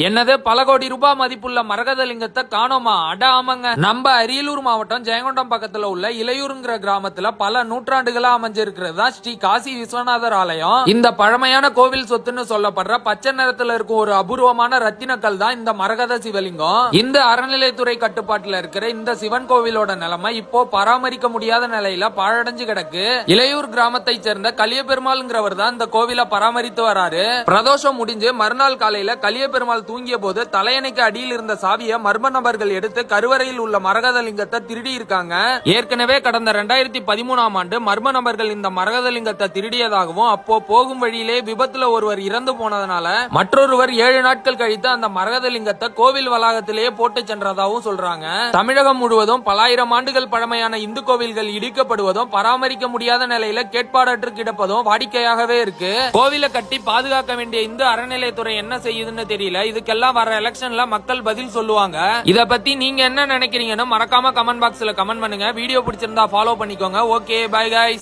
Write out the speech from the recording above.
என்னது பல கோடி ரூபாய் மதிப்புள்ள மரகதலிங்கத்தை காணோமா? அட ஆமாங்க, நம்ம அரியலூர் மாவட்டம் ஜெயங்கொண்டம் பக்கத்துல உள்ள இளையூருங்கிற கிராமத்துல பல நூற்றாண்டுகளா அமைஞ்சிருக்கிறது தான் ஸ்ரீ காசி விஸ்வநாதர் ஆலயம். இந்த பழமையான கோவில் சொத்துன்னு சொல்லப்படுற பச்சை நிறத்துல இருக்கும் ஒரு அபூர்வமான ரத்தினக்கல் தான் இந்த மரகத சிவலிங்கம். இந்த அறநிலைத்துறை கட்டுப்பாட்டுல இருக்கிற இந்த சிவன் கோவிலோட நிலைமை இப்போ பராமரிக்க முடியாத நிலையில பாழடைஞ்சு கிடக்கு. இளையூர் கிராமத்தை சேர்ந்த கலிய பெருமாள்ங்கிறவர் தான் இந்த கோவிலை பராமரித்து வராரு. பிரதோஷம் முடிஞ்சு மறுநாள் காலையில கலிய பெருமாள் தூங்கிய போது தலையணைக்கு அடியில் இருந்த சாவியை மர்ம நபர்கள் எடுத்து கருவறையில் உள்ள மரகதலிங்கத்தை திருடி இருக்காங்க. ஏற்கனவே கடந்த 2013ஆம் ஆண்டு மர்ம நபர்கள் இந்த மரகதலிங்கத்தை திருடியதாகவும் அப்போ போகும் வழியிலே விபத்துல ஒருவர் இறந்து போனதனால மற்றொருவர் 7 நாட்கள் கழித்து அந்த மரகதலிங்கத்தை கோவில் வளாகத்திலேயே போட்டு சென்றதாகவும் சொல்றாங்க. தமிழகம் முழுவதும் பலாயிரம் ஆண்டுகள் பழமையான இந்து கோவில்கள் இடிக்கப்படுவதும் பராமரிக்க முடியாத நிலையில கேட்பாடற்று கிடப்பதும் வாடிக்கையாகவே இருக்கு. கோவிலை கட்டி பாதுகாக்க வேண்டிய இந்து அறநிலையத்துறை என்ன செய்யுதுன்னு தெரியல. இதுக்கெல்லாம் வர எலெக்ஷன்ல மக்கள் பதில் சொல்லுவாங்க. இத பத்தி நீங்க என்ன நினைக்கிறீங்கன்னு மறக்காம கமெண்ட் பாக்ஸ்ல கமெண்ட் பண்ணுங்க. வீடியோ பிடிச்சிருந்தா ஃபாலோ பண்ணிக்கோங்க. Okay, bye guys.